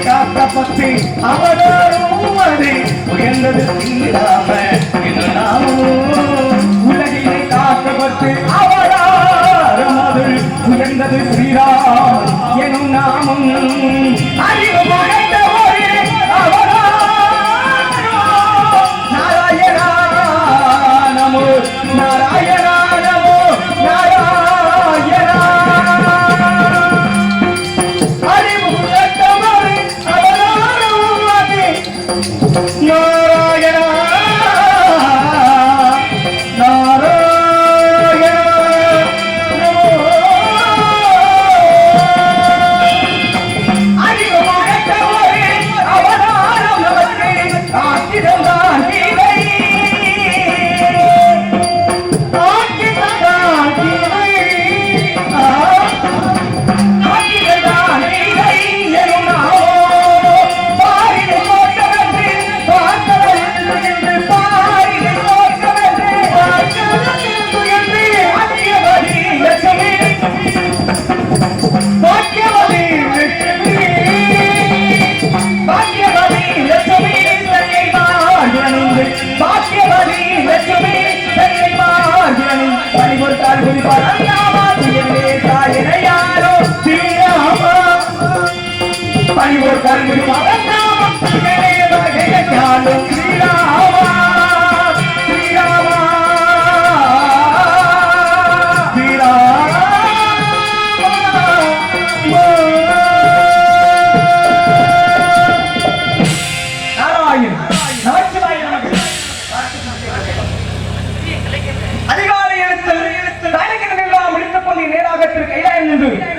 காக்கப்பட்டு அவதாரம் அது உயர்ந்தது உலகினை காக்கப்பட்டு அவதாரம் அது உயர்ந்தது ஸ்ரீராம் எனும் நாமம் அறிவு மகத்த ஒரு அவதாரம் நாராயணா நமோ நாராயணா நமோ நாராயணா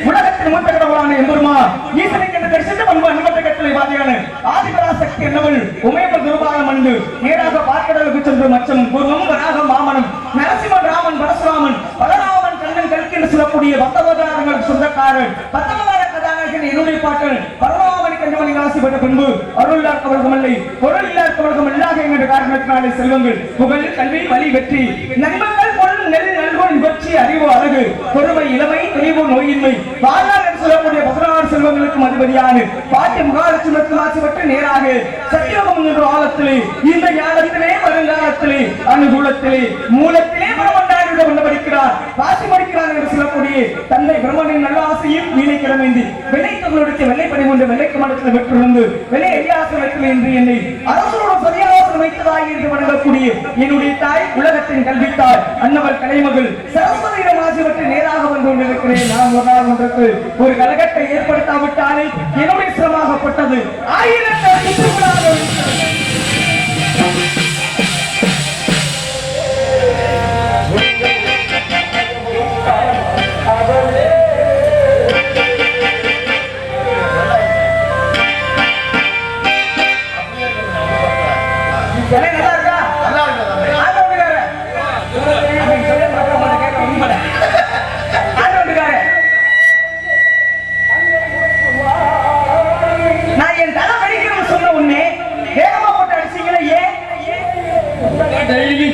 உலகத்தின் மூத்த கடவுளான எம்பெருமான் ஈசனை கண்டு தரிசித்து பண்பு அன்பற்ற கட்டளை வாதியான ஆதிபராசக்தி என்னவள் உமையப்ப துருபாகம் அணிந்து நேராக பார்க்கடலுக்கு சென்று மச்சம் பூர்வம் வராக மாமனம் நரசிம்மன் ராமன் பரசுராமன் பலராமன் கண்ணன் கல்கி என்று சொல்லக்கூடிய பக்தவதாரங்கள் சொந்தக்காரர் பத்தவதார கதாநாயகன் என்னுடைய பாட்டல் பரமாவணி கஞ்சமணி ஆசைப்பட்ட பின்பு அருள் இல்லாதவர்களும் இல்லை பொருள் இல்லாதவர்களும் இல்லாத என்ற காரணத்தினாலே செல்வங்கள் புகழ் கல்வி வலி வெற்றி நண்பர்கள் பொருள் நெல் நல்கொள் வெற்றி அறிவு அழகு பொறுமை இளமை தெளிவு நோயின்மை வாழ்நாள் என்று சொல்லக்கூடிய 16 செல்வங்களுக்கும் அதிபதியான பாட்டிய மகாலட்சுமி ஆசைப்பட்டு நேராக சத்தியோகம் என்ற ஆழத்திலே இந்த ஞானத்திலே வருங்காலத்திலே அனுகூலத்திலே மூலத்திலே பிரம்மண்டாக கொண்டபடிக்கிறார் ராசி மடிக்கிறார் என்று சொல்லக்கூடிய தந்தை பிரம்மனின் நல்ல ஆசையும் வீணை கிடமைந்து வெள்ளை தொகுளுடைய வெள்ளை பணி கொண்டு வெள்ளைக்கு மடத்தில் வெற்றிருந்து வெள்ளை எரியாசம் வைக்கல என்று என்னை அரசோட சரியாசம் வைத்ததாய் என்று வணங்கக்கூடிய என்னுடைய தாய் உலகத்தின் கல்வித்தாய் அன்னவர் கலைமகள் சரஸ்வதியிடம் ஆசைப்பட்டு நேராக வந்து கொண்டிருக்கிறேன். நான் ஒரு நாள் ஒன்றுக்கு ஒரு கலகத்தை ஏற்படுத்தாவிட்டாலே என்னுடைய சிரமமாகப்பட்டது ஆயிரத்தை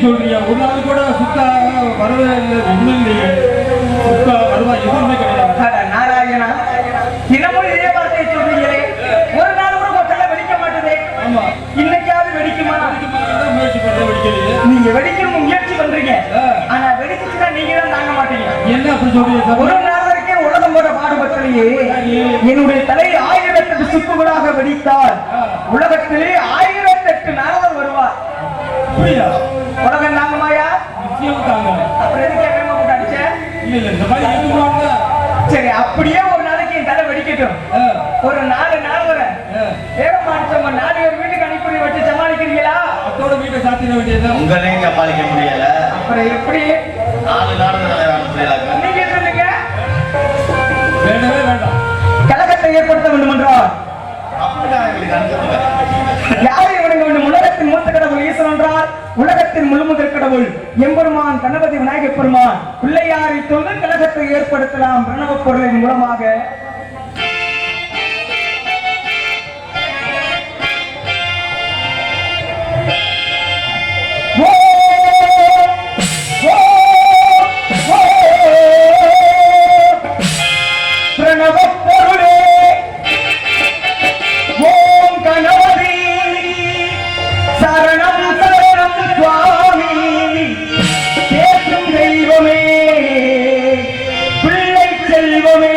சொல்றியா ஒரு நாள் கூட சுத்தா வரவே இல்லை ஒன்றும் இல்லையே சுத்தா வருவா எதுவுமே கிடையாது. நாராயணா தினமொழி சொல்றீங்க ஒரு நாளருக்கே உலகம் வர பாடுபட்டலையே என்னுடைய தலை 1008 சுக்குகளாக வெடித்தால் உலகத்திலே 1008 நாளவர் வருவார். புரியா உலகம் தாங்குமாயா? நிச்சயம் தாங்க. அப்புறம் எதுக்கு வேகமா போட்டு அடிச்ச? இல்ல இந்த மாதிரி எதுவாங்க. சரி, அப்படியே ஒரு நாளைக்கு என் தலை வெடிக்கட்டும். ஒரு 4 நாள் வர வேகமா அடிச்சவங்க 4 பேர் வீட்டுக்கு அனுப்பி வச்சு சமாளிக்கிறீங்களா? அத்தோட வீட்டை சாத்திட வேண்டியது. உங்களையும் சமாளிக்க முடியல. அப்புறம் எப்படி 4 நாள் அனுப்புறீங்களா? நீங்க சொல்லுங்க. வேண்டவே வேண்டாம். கலகத்தை ஏற்படுத்த வேண்டும் என்றால் அப்படிதான் எங்களுக்கு அனுப்புங்க. யாரை வணங்க வேண்டும்? உலகத்தின் மூத்த கடவுள் ஈசன் என்றால் உலகத்தின் முழுமுதற் கடவுள் எம்பெருமான் கணபதி விநாயகப் பெருமான் பிள்ளையாரை தொழுது கலகத்தை ஏற்படுத்தலாம் பிரணவ பொருளின் மூலமாக. பிரணவப் பொருளே ஓம் கணபதி சரணம் சரணம் சுவாமி பேசும் தெய்வமே பிள்ளை செல்வமே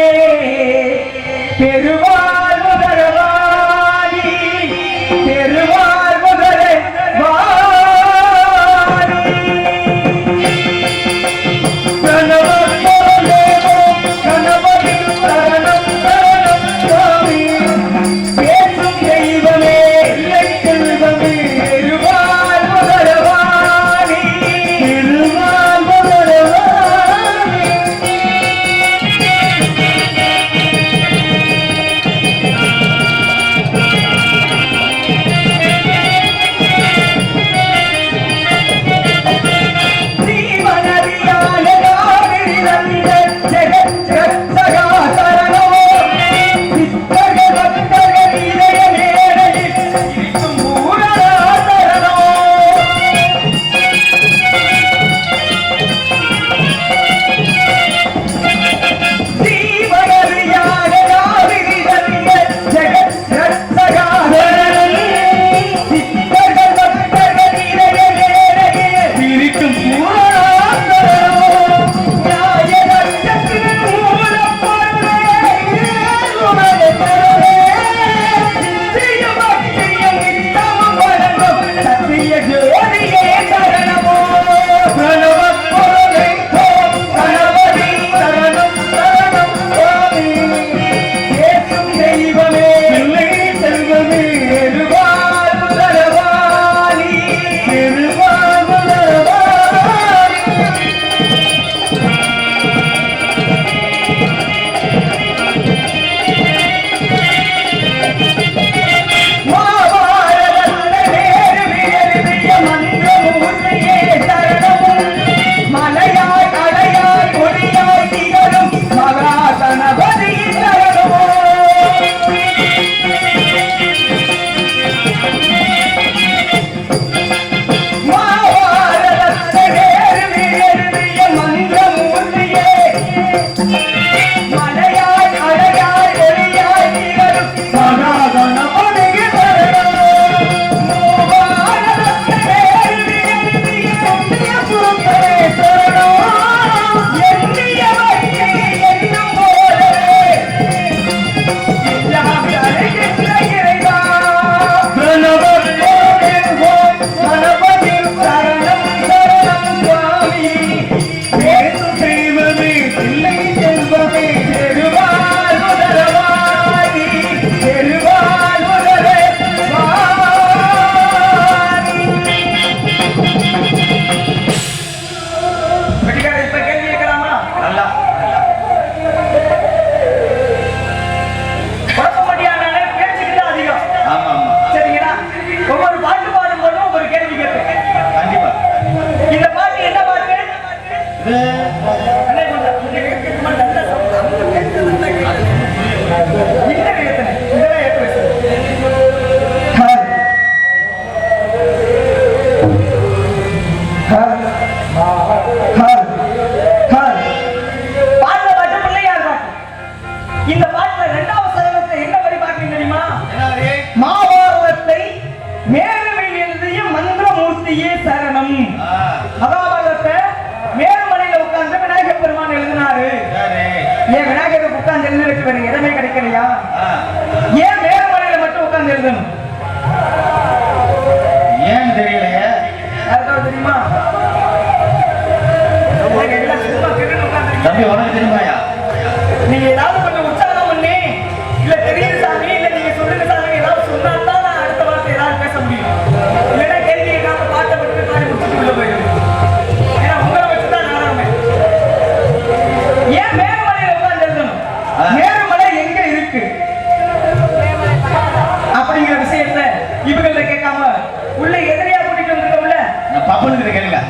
கேட்கலையா? ஆ. ஏன் மேகமலையில மட்டும் உட்கார்ந்து எழுதணும்? ஏன் தெரியலையே? யாருக்காவது தெரியுமா? எனக்கு எல்லாம் சும்மா கிறுன்னு உட்கார்ந்திருக்கீங்க. தம்பி உனக்கு தெரியுமாயா? நீங்க ஏதாவது கொஞ்சம் உற்சாகம் பண்ணி, இல்ல தெரியுது சாமி, இல்ல நீங்க சொல்லுங்க சாமி, ஏதாவது சொன்னாதான் நான் அடுத்த வார்த்தை ஏதாவது பேச முடியும். இல்லைன்னா கேள்வி கேட்காம பாட்டை மட்டும் பாடி முடிச்சுட்டு உள்ள போயிடுது. ஏன்னா உங்களை வச்சுதான் நாடகமே. ஏன் மேகமலையில உட்கார்ந்து எழுதணும்? மேகமலை எங்க இருக்கு அப்படிங்கிற விஷயத்த இவங்கள்ட்ட கேட்காம உள்ள எதிரியா கூட்டிட்டு வந்திருக்கோம்ல, நான் பப்பனுக்கு கேளுங்க.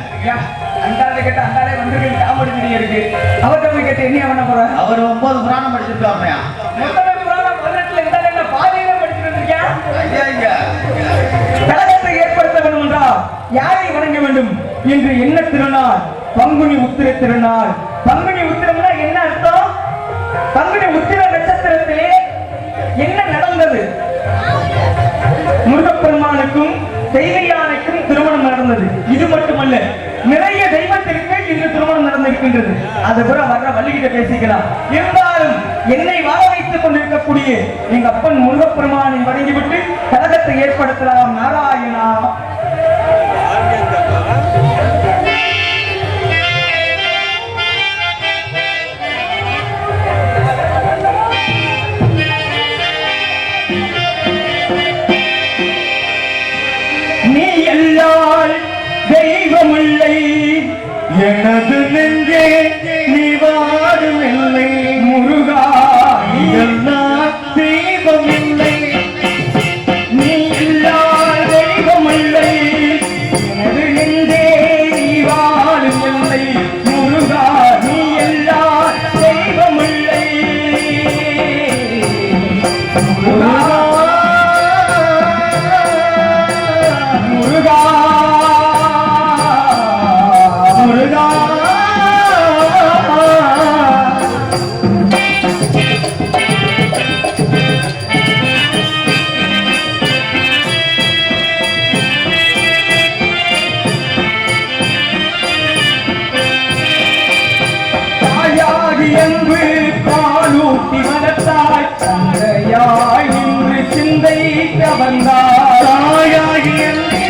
அந்தாலே கேட்ட அந்தாலே வந்திருக்கு, காமெடி இருக்கு. அவர்கிட்ட போய் கேட்டு என்ன பண்ண போற? அவர் 9 புராணம் படிச்சிருக்காருயா. மொத்தமே புராணம் 18ல இருந்தாலே என்ன பாதியில படிச்சுட்டு வந்திருக்கியா? ஐயா கலகத்தை ஏற்படுத்த வேண்டும் என்றால் யாரை வணங்க வேண்டும் என்று என்ன திருநாள்? பங்குனி உத்திர திருநாள். பங்குனி உத்திரம்னா என்ன அர்த்தம்? பங்குனி உத்திர நட்சத்திரத்திலே என்ன நடந்தது? முருகப்பெருமானுக்கும் தெய்வ யானைக்கும் திருமணம் நடந்தது. இது மட்டுமல்ல, நிறைய தெய்வத்திற்கு இன்று திருமணம் நடந்திருக்கின்றது. அது கூட வர்ற வள்ளிகிட்ட பேசிக்கலாம். இருந்தாலும் என்னை வாழ வைத்துக் கொண்டிருக்கக்கூடிய எங்க அப்பன் முருகப்பெருமானை வணங்கிவிட்டு கலகத்தை ஏற்படுத்தலாம். நாராயணா. நீ எல்லால் தெய்வமில்லை, எனது நெஞ்சே நீ வாடும் இல்லை. முருகா நீ எல்லால் தெய்வமில்லை, நீ எல்லால் தெய்வமில்லை, எனது நெஞ்சே நீ வாடும் இல்லை. முருகா நீ எல்லால் தெய்வமில்லை. முருகா முருகா முருகா தாயாகி என்று பாலூட்டி வளர்த்தாய், தந்தையாய் நின்று சிந்தை கவர்ந்தாய். தாயாகி என்று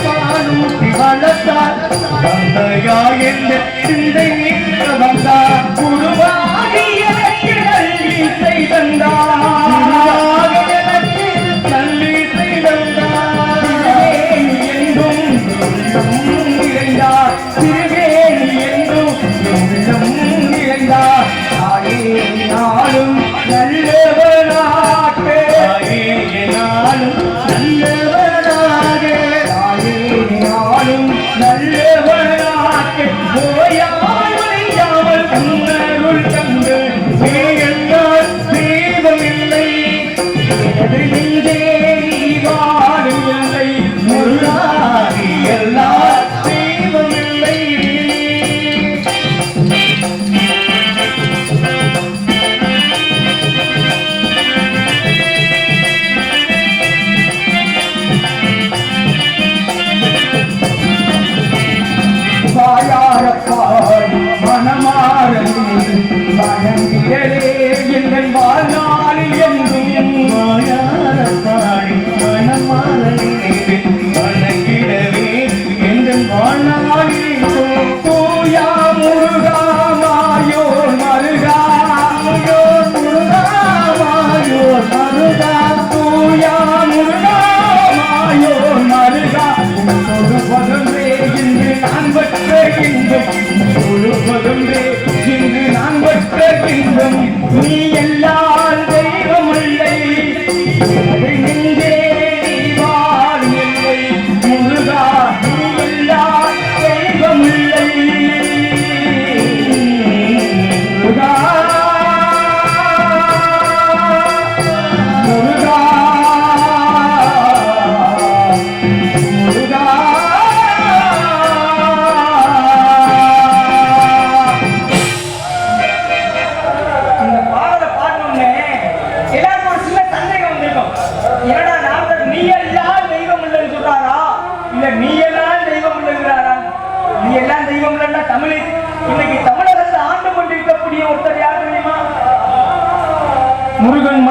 பாலூட்டி வளர்த்தாய், தந்தையாய் என்று சிந்தை கவர்ந்தாய். குருவாகி எனக்கு நல்கி செய்தந்தாய், எனக்கு நல்கி செய்தந்தாய். என்றும் உள்ளம் நிறைந்தார், திருவேணி என்றும் உள்ளம் நிறைந்தார். தாயே நாளும் நல்லவனாக, தாயே நாளும் நல்லவனாக, தாயே நாளும் நல்லவனாக. ஓயாமல் ஒழியாமல் கண்ணருள் கண்டு நீயெல்லாம் தெய்வமில்லை, எனது நெஞ்சே நீ வாடும் இல்லை. முருகாதி எல்லாம் தெய்வமில்லை. வாயாரப்பாடி மனமாற வணங்கிடலே எங்கள் வாழ்நாளில் என்றும் வாயார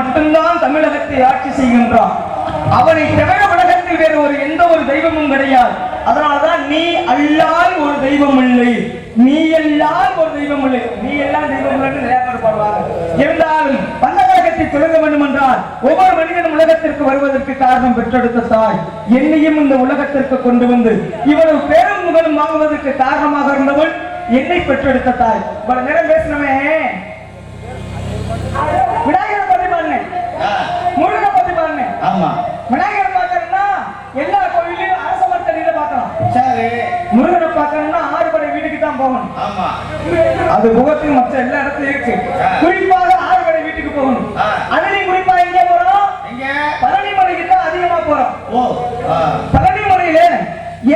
மட்டும்தான் தமிழகத்தை ஆட்சி செய்கின்றான். அவனை தவிர உலகத்தில் வேறு எந்த ஒரு தெய்வமும் கிடையாது. அதனால்தான் நீ அல்லால் ஒரு தெய்வம் இல்லை, நீ எல்லாம் ஒரு தெய்வம் இல்லை, நீ எல்லாம் தெய்வம் இல்லைன்னு நிறைய பேர் பாடுவாங்க. இருந்தாலும் பல்லவகத்தை தொடங்க வேண்டும் என்றால் ஒவ்வொரு மனிதனும் உலகத்திற்கு வருவதற்கு காரணம் பெற்றெடுத்த தாய். என்னையும் இந்த உலகத்திற்கு கொண்டு வந்து இவ்வளவு பெரும் முகலும் வாங்குவதற்கு காரணமாக இருந்தவள் என்னை பெற்றெடுத்த தாய். இவ்வளவு நேரம் பேசினவே விநாயகரை பத்தி பாருங்க, முருகனை பத்தி பாருங்க. ஆமா, விநாயகரை பார்க்கணும்னா எல்லா கோயிலையும் அரச மரத்தடியில பார்க்கலாம். சரி. முருகனை பார்க்கணும்னா ஆறுபடை வீட்டுக்கு தான் போகணும். ஆமா, அது முகத்துக்கு மற்ற எல்லா இடத்துலயும் இருக்கு. குறிப்பாக ஆறுபடை வீட்டுக்கு போகணும். அதுலயும் குறிப்பா எங்க போறோம்? பழனி மலைக்கு தான் அதிகமா போறோம். பழனி மலையில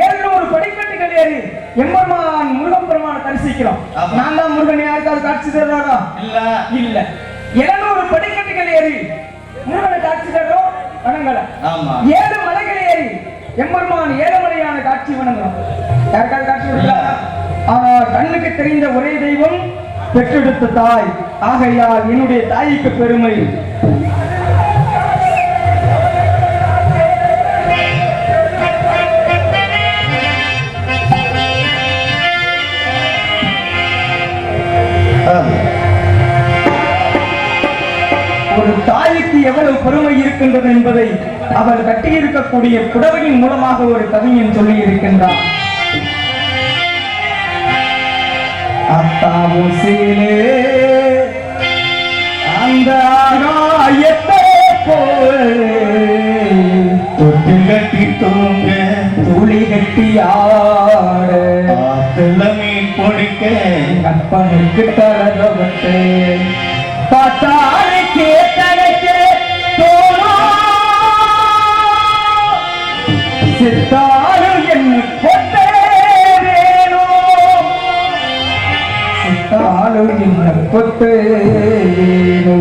700 படிக்கட்டுகள் ஏறி எம்பெருமான் முருகன் பெருமானை தரிசிக்கிறோம். நான் தான் முருகன் யாருக்காவது காட்சி தருவாரா? இல்ல. 700 படிக்கட்டுகள் ஏறி முருகனை காட்சி தர்றோம், வணங்கல. 7 மலைகள் ஏறி எம்பெருமான் ஏழுமலையான காட்சி வணங்குறோம். யாருக்காவது காட்சி கொடுக்கலாமா? ஆனால் கண்ணுக்கு தெரிந்த ஒரே தெய்வம் பெற்றெடுத்த தாய். ஆகையால் என்னுடைய தாய்க்கு பெருமை. ஒரு தாய்க்கு எவ்வளவு பெருமை இருக்கின்றது என்பதை அவள் கட்டியிருக்கக்கூடிய புடவையின் மூலமாக ஒரு கவிஞன் சொல்லி இருக்கின்றார். அத்தாவுசிலே அந்த ஆகாயத்தை போல் தொட்டு கட்டி தூங்க துளி கட்டி ஆட மீன் பொடிக்க கற்பனுக்கு தரகப்பட்டு பார்த்தாலே கேட்டனைக்கே தோணும் சித்தாலும் என்ன கொத்தேனோ சித்தாலும் என்ன கொத்தேனோ.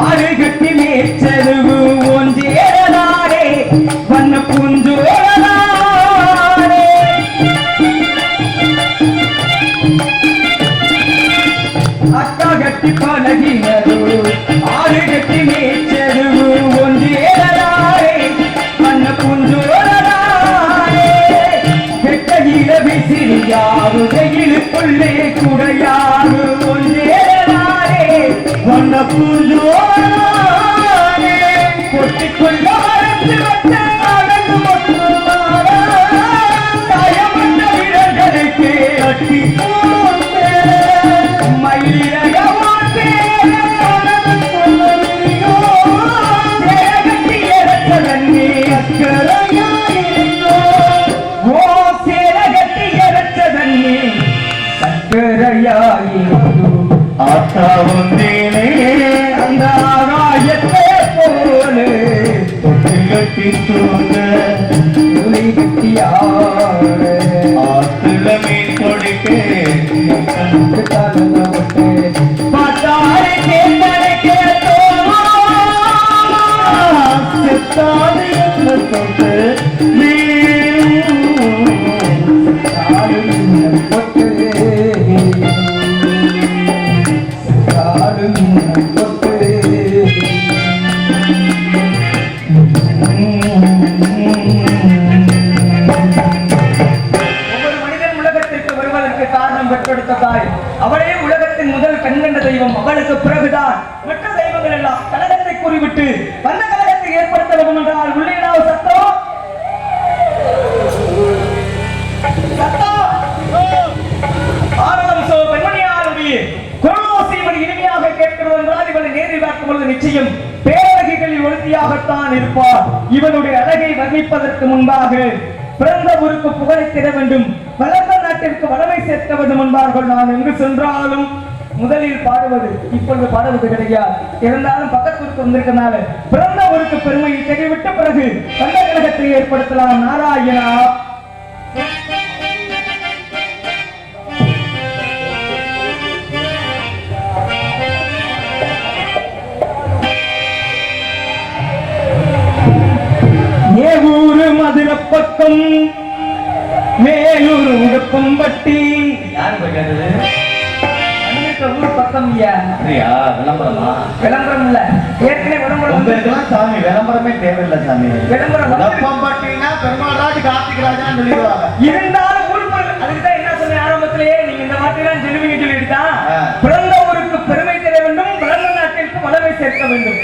ஆறு கட்டி யாரு வெயிலுக்குள்ளே குடையாறு ஒன்றேறாரே வண்ண பூஞ்சோரே கொட்டிக்கொள்ள மறந்து வந்த அழகு காயமற்ற வீரர்களுக்கு அட்டி மயிலகமாட்டே அக்கறையாயிருந்தோ ஓ சேரகட்டி எரச்சதன்னே சக்கரையாயிருந்தோ ஆத்தா வந்தேனே அந்த ஆகாயத்தை போலே தொட்டிகட்டி தூங்க துளி கட்டியார ஆத்துல மீன் கொடுக்கே தலவட்டே பாட்டாரை கேட்டனை கேட்டோ செத்தாது என்ன தொட்டு அவளே உலகத்தின் முதல் கண்கண்ட தெய்வம். அவளுக்கு பிறகுதான் மற்ற தெய்வங்கள் எல்லாம். கலகத்தை கூறிவிட்டு வந்த கலகத்தை ஏற்படுத்த வேண்டும் என்றால் உள்ளே சத்தம் இனிமையாக கேட்கிறது என்றால் இவனை நேரில் பார்க்கும் பொழுது நிச்சயம் பேரழகிகளில் ஒருத்தியாகத்தான் இருப்பார். இவனுடைய அழகை வர்ணிப்பதற்கு முன்பாக பிறந்த ஊருக்கு புகழை திற வேண்டும், வளர்ந்த நாட்டிற்கு வளமை சேர்க்க வேண்டும் என்பார்கள். நான் எங்கு சென்றாலும் முதலில் பாடுவது, இப்பொழுது பாடுவது கிடையாது. இருந்தாலும் பக்கத்திற்கு வந்திருக்கனால பிறந்த ஊருக்கு பெருமையை தெரிவித்த பிறகு வந்த கழகத்தை ஏற்படுத்தலாம். நாராயணா ஏவூரு மதுரை பக்கம் மேலூர் உடுப்பம்பட்டி யாரு போய் கேட்டது? ஊர் பக்கம் விளம்பரமா? விளம்பரம் இல்ல, ஏற்கனவே விளம்பரம். சாமி விளம்பரமே தேவையில்லை சாமி. விளம்பரம் உடுப்பம்பட்டினா பெருமாள் ராஜ் கார்த்திக் ராஜான்னு சொல்லிடுவாங்க. இருந்தாலும் ஊர் அதுக்குதான் என்ன சொன்ன ஆரம்பத்திலேயே நீங்க இந்த வார்த்தையெல்லாம் சொல்லுவீங்க சொல்லிட்டுதான். பிறந்த ஊருக்கு பெருமை தெரிய வேண்டும், பிறந்த நாட்டிற்கு வளமை சேர்க்க வேண்டும்.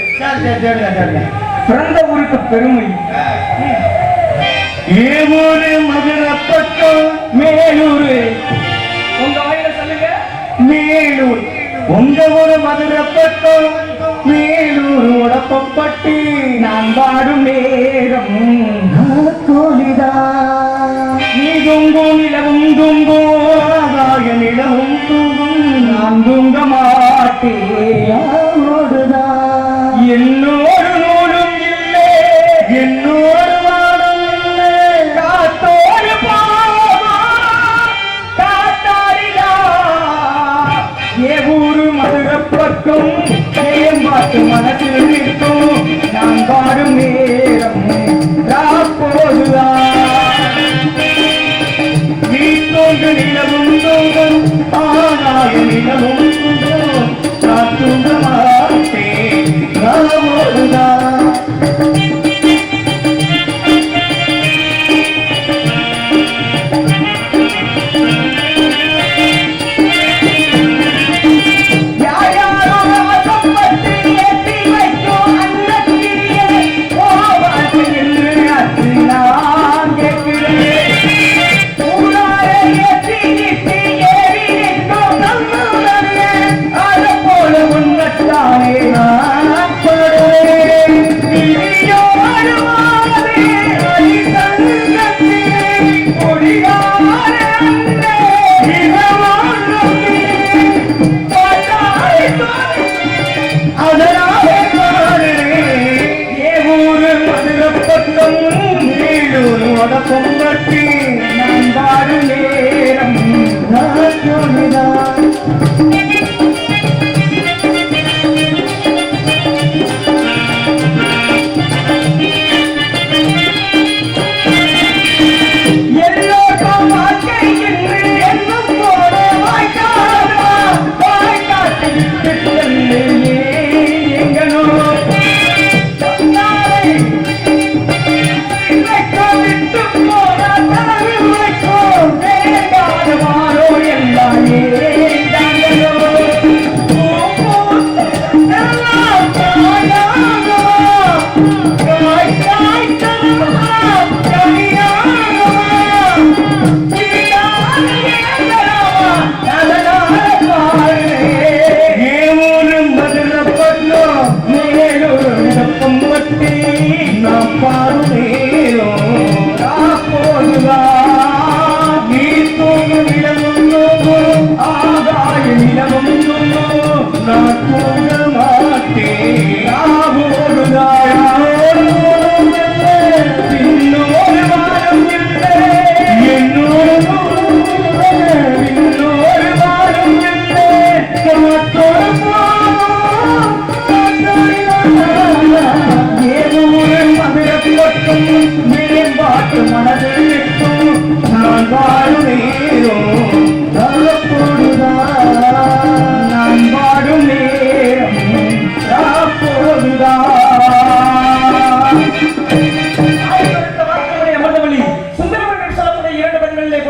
பிறந்த ஊருக்கு பெருமை. ஏவூரு மதுரை பக்கம் மேலூர். உங்க வாயில சொல்லுங்க மேலூர். உங்க ஊரு மதுரை பக்கம் மேலூர் உடப்பப்பட்டி. நான் பாடும் நேரம் கோலிதா நீ துங்கும் நிலவும் துங்கும் ஆகாய நிலவும் தூங்கும் நான் தூங்க மாட்டேன். என்னோடு நூலும் இல்லை, என்னோடு வாழும் இல்லை. காத்தோடு போவா காத்தாரிடா. ஏ ஊரு மதுரை பக்கம் ஏம்பாட்டு மனசில் நிற்கும் நான் பாடும் நேரம் போதுதான். நீ தோன்று நிலவும் தோன்றும் ஆனாய நிலவும் தூங்கும் நான் தூங்க மாட்டேன். போதுதான் பொங்கட்டி நான் வாடும் நேரம் எல்லோரும் வாழ்க்கை என்று என்னும் போல வாய்க்காதா வாய்க்காட்டு எங்களோ விட்டு போன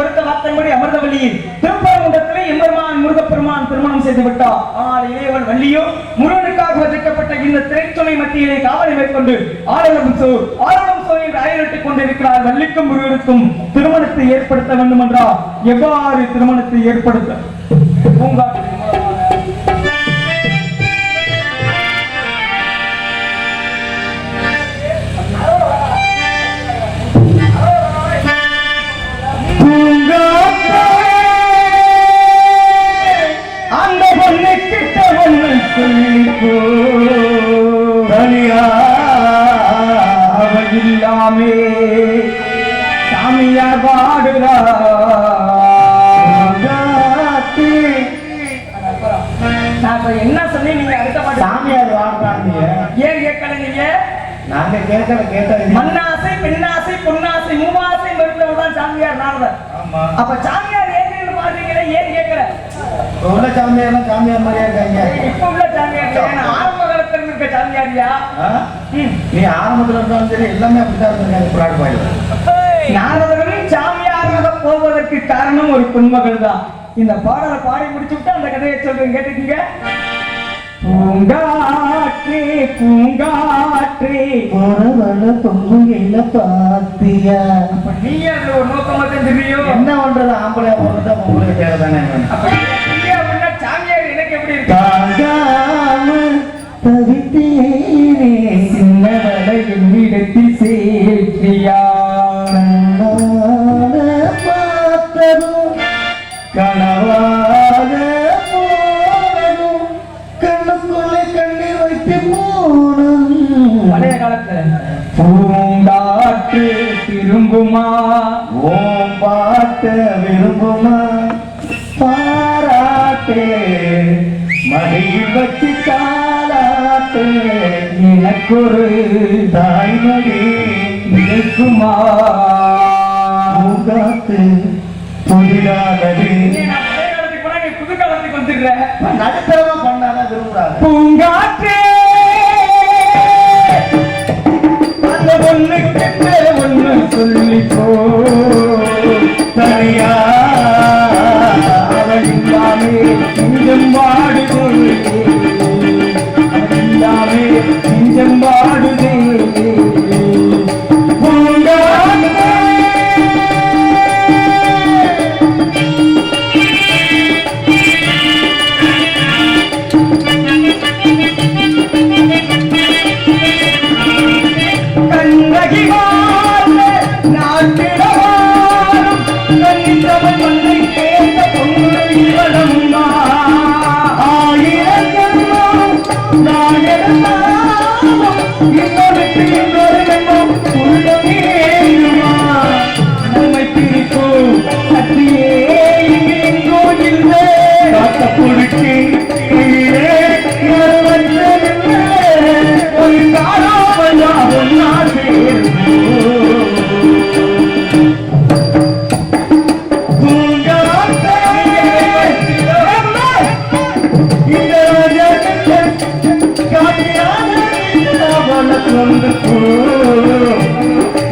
கொடுத்த வார்த்தைப்படி அமிர்தவல்லியில் திருப்பரங்குன்றத்திலே எம்பெருமான் முருகப்பெருமான் திருமணம் செய்து விட்டார். ஆனால் இளையவன் வள்ளியோ முருகனுக்காக வதைக்கப்பட்ட இந்த திரைச்சுனை மத்தியிலே காவலை மேற்கொண்டு ஆளுநம் சோழன் அயலிட்டுக் கொண்டிருக்கிறார். வள்ளிக்கும் முருகனுக்கும் திருமணத்தை ஏற்படுத்த வேண்டும் என்றால் எவ்வாறு திருமணத்தை ஏற்படுத்த பூங்காற்று அந்த பொண்ணு கிட்ட ஒண்ணு சொல்லிப்போ இல்லாமே சாமியார் பாடுகிறார். என்ன சொல்லி நீங்க அடுத்த பாட்டு சாமியார் வாடுறாங்க. ஏன் கேட்கல நீங்க? நாங்க கேட்டது மண்ணாசை பெண்ணாசை பொன்னாசை மூவாசை மருத்துவதான் சாமியார் நாரதர். அப்ப சாமியார் ஏன்னு பாத்தீங்களே, ஏன் கேட்கல? உள்ள சாமியார் சாமியார் மாதிரியா இருக்காங்க. இப்ப உள்ள சாமியார் ஆரம்ப காலத்துல இருக்க சாமியாரியா? நீ ஆரம்பத்துல இருந்தாலும் சரி எல்லாமே அப்படிதான் இருக்காங்க. பிராட் பாயில் நாரதர்களும் சாமியாராக போவதற்கு காரணம் ஒரு பொன்மகள் தான். இந்த பாடலை பாடி முடிச்சுட்டு அந்த கதையை சொல்றேன், கேட்டுக்கீங்க. பூங்காற்றே பூங்காற்றே போறவள பொங்குயில பாத்தியா. அப்ப நீ அதுல ஒரு நோக்கமா தெரியும். என்ன பண்றது? ஆம்பளை போறதா பொம்பளை தேவைதானே. அப்ப நீ அப்படின்னா சாமியார் எனக்கு எப்படி இருக்கு? தவித்தேனே சின்னவளை என்னிடத்தில் சேர்த்தியா. பார்த்ததும் கனவாக போனதும் கண்ணுக்குள்ளே கண்ணீர் வைத்து போனும். பழைய காலத்துல பூங்காற்று திரும்புமா ஓம் பாட்ட விரும்புமா பாராட்டே மடியில் வச்சு தாளாட்டே எனக்கொரு தாய்மடி இருக்குமா. பூங்காத்து புதிரானது. புது காலத்துக்கு வந்துடுற நடுத்தரமா பண்ணாதான் விரும்புறாங்க. பூங்காற்றே அந்த ஒண்ணு கெட்ட ஒண்ணு சொல்லிப்போ தனியா அவன் இல்லாமே நெஞ்சம் வாடுதே, அவன் இல்லாமே நெஞ்சம் வாடுதே.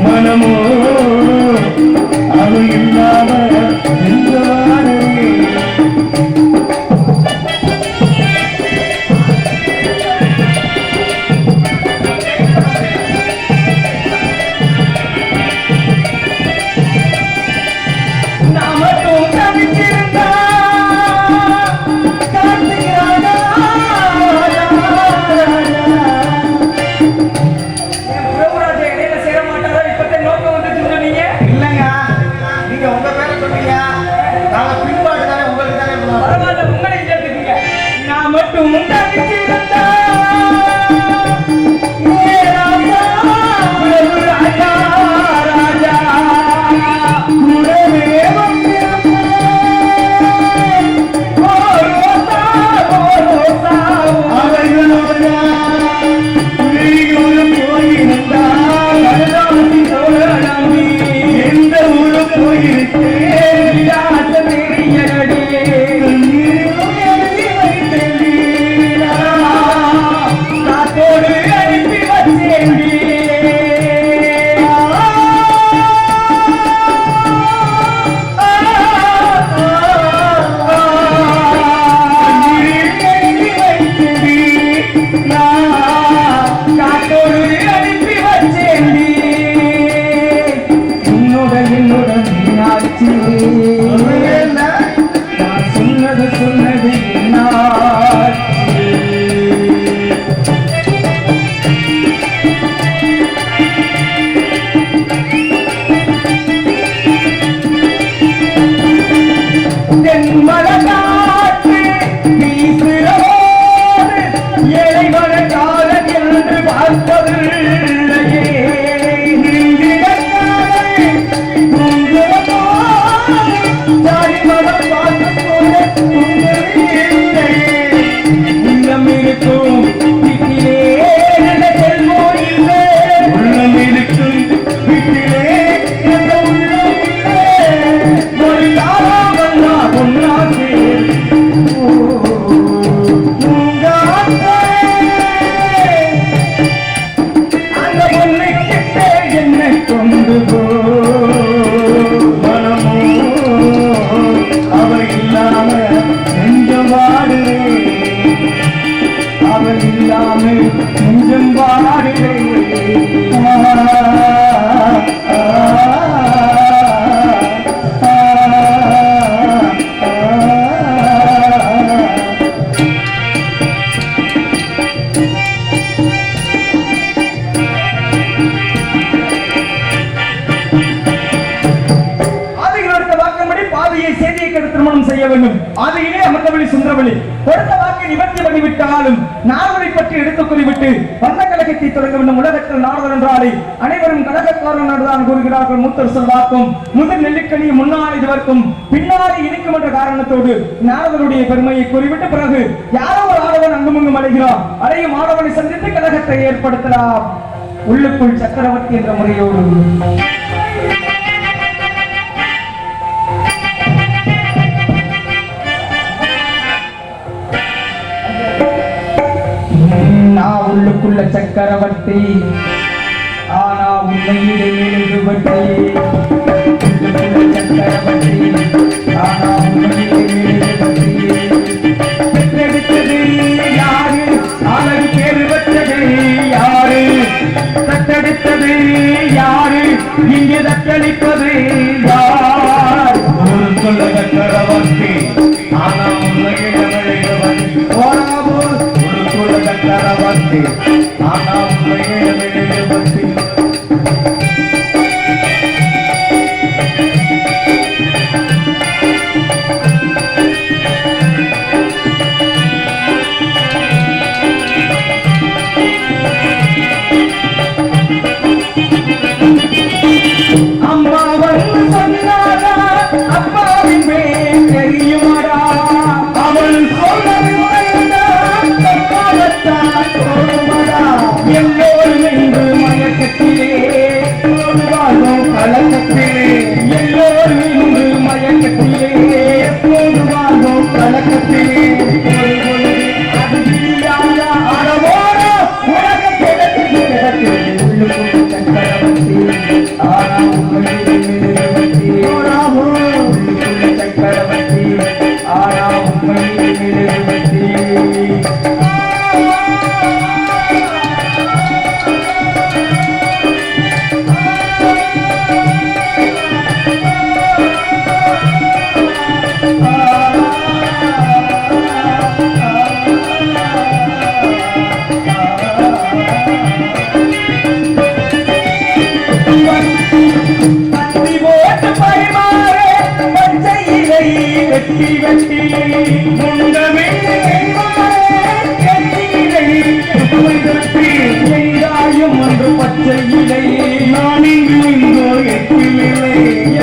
மனமோ அது இல்லாம திருமணம் செய்ய வேண்டும். அதையிலே அமிர்தவழி சுந்தரவழி கொடுத்த வாக்கை நிவர்த்தி பண்ணிவிட்டாலும் நாரதரை பற்றி எடுத்துக் கூறிவிட்டு வந்த கழகத்தை தொடங்க வேண்டும். உலகத்தில் நாரதர் என்றாலே அனைவரும் கழகக்காரன் என்றுதான் கூறுகிறார்கள். மூத்தர் சொல்வாக்கும் முதல் நெல்லிக்கனி முன்னாள் இதுவரைக்கும் பின்னாடி இனிக்கும் என்ற காரணத்தோடு நாரதருடைய பெருமையை கூறிவிட்டு பிறகு யாரோ ஒரு ஆடவன் அங்குமங்கும் அடைகிறார். அடையும் ஆடவனை சந்தித்து கழகத்தை ஏற்படுத்தலாம். உள்ளுக்குள் சக்கரவர்த்தி என்ற முறையோடு நான் உள்ளுக்குள்ள சக்கரவர்த்தி ஆனா உண்மையிலே மெழுகுவர்த்தி. உள்ளுக்குள்ள சக்கரவர்த்தி ஆனா உண்மையிலே மெழுகுவர்த்தி. பெற்றெடுத்தது யாரு அழகு பேரு பெற்றது யாரு தத்தெடுத்தது யாரு இங்கே தத்தளிப்பது யார். ஊருக்குள்ள சக்கரவர்த்தி ஆனா உண்மையிலே மெழுகுவர்த்தி. ஊருக்குள்ள சக்கரவர்த்தி ஆனா உண்மையிலே மெழுகுவர்த்தி. அம்மாவன் சொன்னாரா அப்பாவின் பேர் தெரியுமாடா. அவள் எல்லோரும் என்று மயக்கத்திலே வாழ்வோம் கலக்கத்திலே. எல்லோரும் என்று மயக்கத்திலே எப்போது வாழ்வோம் கலக்கத்திலே. அது இல்லையா அறவோட உலகத்திற்கு உள்ளுக்குள் சக்கரவர்த்தி ஆனா உண்மையிலே மெழுகுவர்த்தி. உள்ளுக்குள் சக்கரவர்த்தி ஆனா உண்மையிலே மெழுகுவர்த்தி. வெட்டி வெட்டி எங்காயும் ஒன்று பச்சை இலை. நான் இங்கு எட்டிலை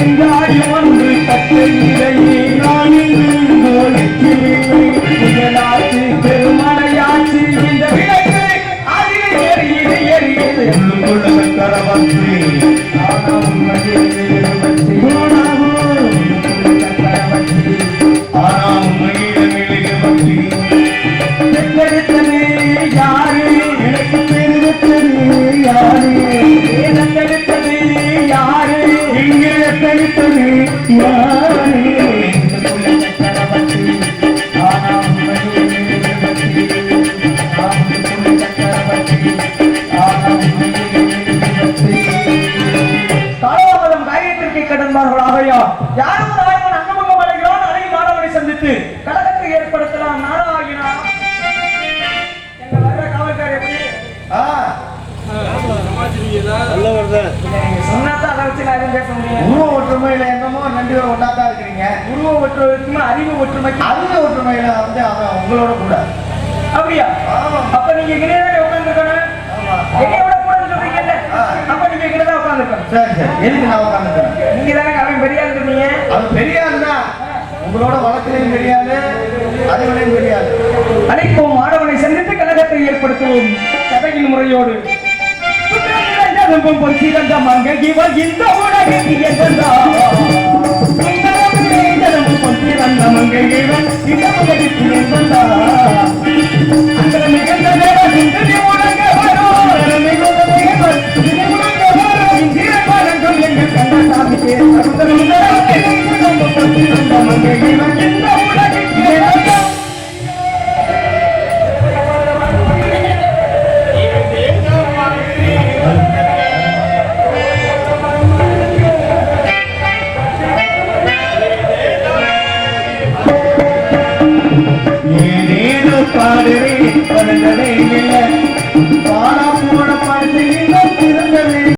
எங்காயும் ஒன்று பச்சை இலை. நான் இங்கு எட்டிலை புயலாச்சு பெருமழையாச்சு இந்த விளக்கு அதில் எரியுது எரியுது. உள்ளுக்குள்ள சக்கரவர்த்தி ஆனா உண்மையிலே மெழுகுவர்த்தி. ஆனா உண்மையிலே மெழுகுவர்த்தி. பெற்றெடுத்தது யாரு எனக்கு பெருத்தது யாரு. ஏதெடுத்தது யாரு இங்கே தெளித்தது யாரு. சக்கரவர்த்தி ஆனா உண்மையிலே மெழுகுவர்த்தி. சக்கரவர்த்தி ஆனா உண்மையிலே மெழுகுவர்த்தி. காலவாதம் காரியத்திற்கு கடந்தார்கள். ஆகையா யாரும் ஒரு ஆய்வன் அங்கமுகம் அடைகிறான். அழகி மாணவனை சந்தித்து கழகத்தை ஏற்படுத்தலாம். நாராயணா எங்க வர்ற காவல்கார் எப்படி சொன்னாதான் அதை வச்சு நான் எதுவும் பேச முடியும். உருவ ஒற்றுமையில என்னமோ ரெண்டு பேரும் ஒன்னாதான் இருக்கிறீங்க. உருவ ஒற்றுமைக்கு அறிவு ஒற்றுமைக்கு அறிவு ஒற்றுமையில வந்து அவன் உங்களோட கூட. அப்படியா? அப்ப நீங்க இங்கேயே உட்கார்ந்துருக்கணும். என்னையோட கூட சொல்றீங்கல்ல, அப்ப நீங்க இங்கதான் உட்கார்ந்துருக்கணும். சரி சரி, எதுக்கு நான் உட்காந்துக்கிறேன்? நீங்க தானே அவன் பெரிய ஆள் இருந்தீங்க. அவன் பெரிய ஆள் தான். உங்களோட வழக்கிலையும் பெரியாது, அறிவுலையும் பெரியாது. அழைப்போம் ஆடவனை சந்தித்து கழகத்தை ஏற்படுத்துவோம் சபையின் முறையோடு. பொன் சிறந்த மங்கை இவள் இந்த உலகில்